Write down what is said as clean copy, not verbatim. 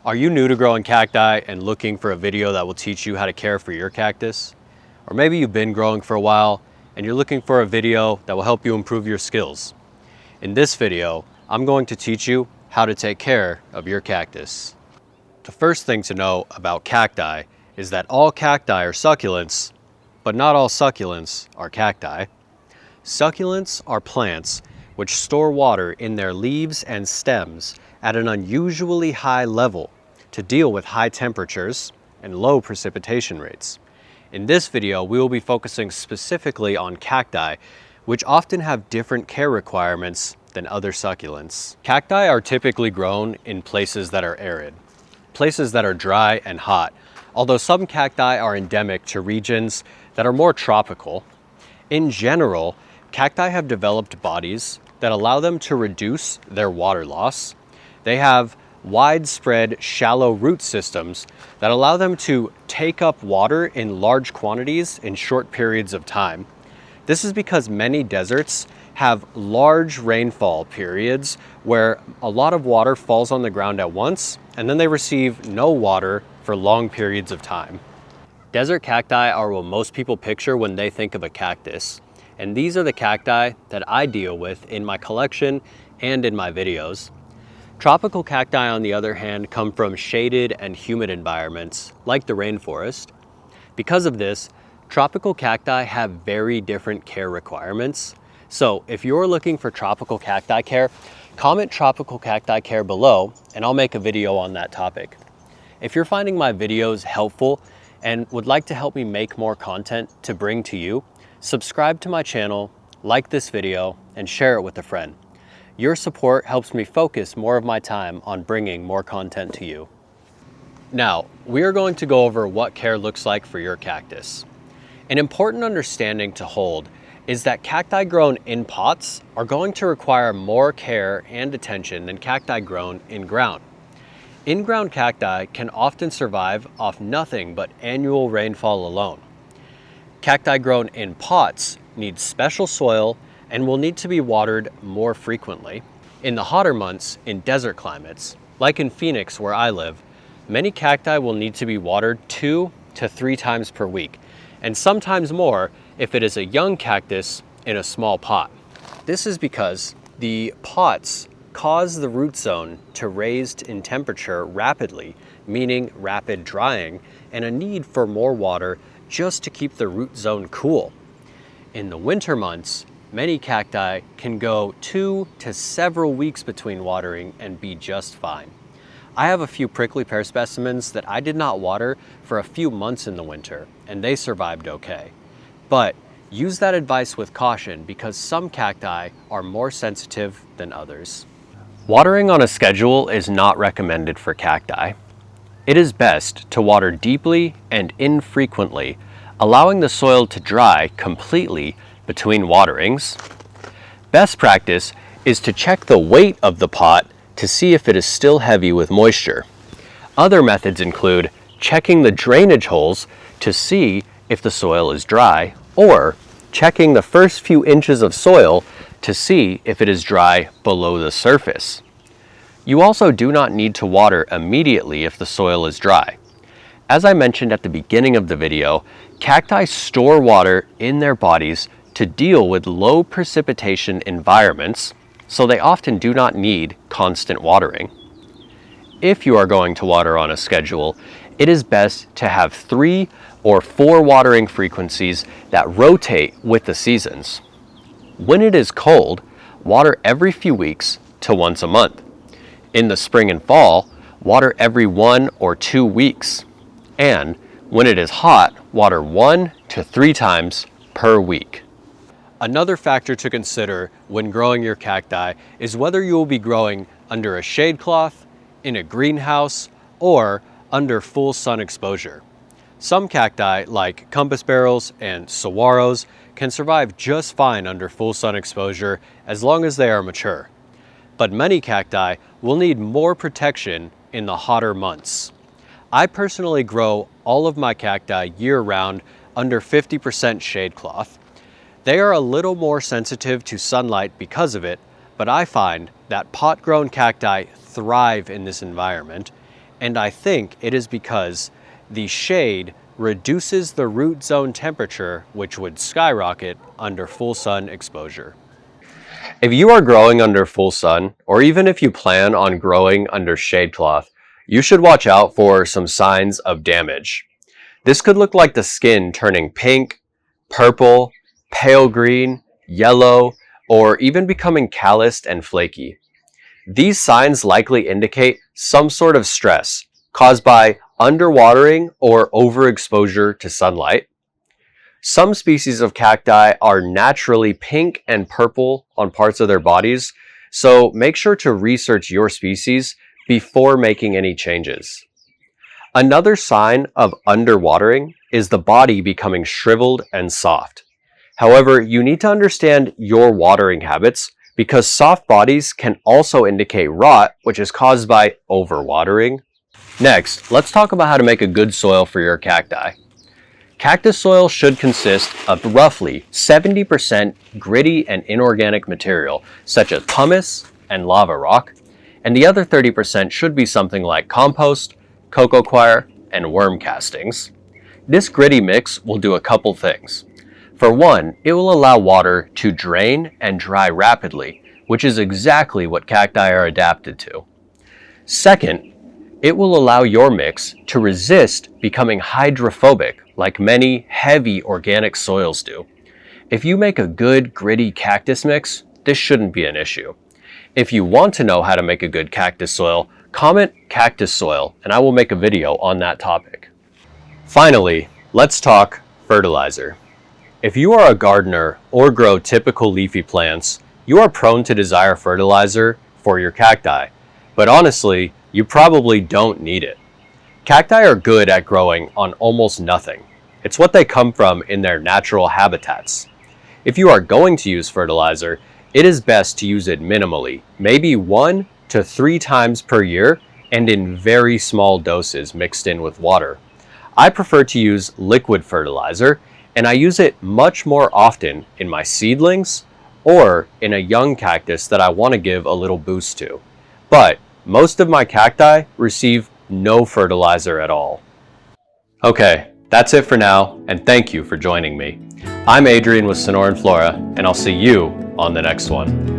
Are you new to growing cacti and looking for a video that will teach you how to care for your cactus? Or maybe you've been growing for a while and you're looking for a video that will help you improve your skills. In this video, I'm going to teach you how to take care of your cactus. The first thing to know about cacti is that all cacti are succulents, but not all succulents are cacti. Succulents are plants which store water in their leaves and stems at an unusually high level to deal with high temperatures and low precipitation rates. In this video, we will be focusing specifically on cacti, which often have different care requirements than other succulents. Cacti are typically grown in places that are arid, places that are dry and hot, although some cacti are endemic to regions that are more tropical. In general, cacti have developed bodies that allow them to reduce their water loss. They have widespread shallow root systems that allow them to take up water in large quantities in short periods of time. This is because many deserts have large rainfall periods where a lot of water falls on the ground at once and then they receive no water for long periods of time. Desert cacti are what most people picture when they think of a cactus. And these are the cacti that I deal with in my collection and in my videos. Tropical cacti, on the other hand, come from shaded and humid environments, like the rainforest. Because of this, tropical cacti have very different care requirements. So if you're looking for tropical cacti care, comment tropical cacti care below, and I'll make a video on that topic. If you're finding my videos helpful and would like to help me make more content to bring to you, subscribe to my channel, like this video, and share it with a friend. Your support helps me focus more of my time on bringing more content to you. Now, we are going to go over what care looks like for your cactus. An important understanding to hold is that cacti grown in pots are going to require more care and attention than cacti grown in ground. In-ground cacti can often survive off nothing but annual rainfall alone. Cacti grown in pots need special soil and will need to be watered more frequently. In the hotter months in desert climates, like in Phoenix where I live, many cacti will need to be watered 2 to 3 times per week, and sometimes more if it is a young cactus in a small pot. This is because the pots cause the root zone to raise in temperature rapidly, meaning rapid drying, and a need for more water just to keep the root zone cool. In the winter months, many cacti can go 2 to several weeks between watering and be just fine. I have a few prickly pear specimens that I did not water for a few months in the winter, and they survived okay. But use that advice with caution because some cacti are more sensitive than others. Watering on a schedule is not recommended for cacti. It is best to water deeply and infrequently, allowing the soil to dry completely between waterings. Best practice is to check the weight of the pot to see if it is still heavy with moisture. Other methods include checking the drainage holes to see if the soil is dry, or checking the first few inches of soil to see if it is dry below the surface. You also do not need to water immediately if the soil is dry. As I mentioned at the beginning of the video, cacti store water in their bodies to deal with low precipitation environments, so they often do not need constant watering. If you are going to water on a schedule, it is best to have 3 or 4 watering frequencies that rotate with the seasons. When it is cold, water every few weeks to once a month. In the spring and fall, water every 1 or 2 weeks. And when it is hot, water 1 to 3 times per week. Another factor to consider when growing your cacti is whether you will be growing under a shade cloth, in a greenhouse, or under full sun exposure. Some cacti, like compass barrels and saguaros, can survive just fine under full sun exposure as long as they are mature. But many cacti will need more protection in the hotter months. I personally grow all of my cacti year-round under 50% shade cloth. They are a little more sensitive to sunlight because of it, but I find that pot-grown cacti thrive in this environment, And I think it is because the shade reduces the root zone temperature, which would skyrocket under full sun exposure. If you are growing under full sun, or even if you plan on growing under shade cloth, you should watch out for some signs of damage. This could look like the skin turning pink, purple, pale green, yellow, or even becoming calloused and flaky. These signs likely indicate some sort of stress caused by underwatering or overexposure to sunlight. Some species of cacti are naturally pink and purple on parts of their bodies, so make sure to research your species before making any changes. Another sign of underwatering is the body becoming shriveled and soft. However, you need to understand your watering habits because soft bodies can also indicate rot, which is caused by overwatering. Next, let's talk about how to make a good soil for your cacti. Cactus soil should consist of roughly 70% gritty and inorganic material, such as pumice and lava rock, and the other 30% should be something like compost, cocoa coir, and worm castings. This gritty mix will do a couple things. For one, it will allow water to drain and dry rapidly, which is exactly what cacti are adapted to. Second, it will allow your mix to resist becoming hydrophobic like many heavy organic soils do. If you make a good gritty cactus mix, this shouldn't be an issue. If you want to know how to make a good cactus soil, comment Cactus Soil and I will make a video on that topic. Finally, let's talk fertilizer. If you are a gardener or grow typical leafy plants, you are prone to desire fertilizer for your cacti, but honestly, you probably don't need it. Cacti are good at growing on almost nothing. It's what they come from in their natural habitats. If you are going to use fertilizer, it is best to use it minimally, maybe 1 to 3 times per year and in very small doses mixed in with water. I prefer to use liquid fertilizer, and I use it much more often in my seedlings or in a young cactus that I want to give a little boost to. But most of my cacti receive no fertilizer at all. Okay, that's it for now, and thank you for joining me. I'm Adrian with Sonoran Flora, and I'll see you on the next one.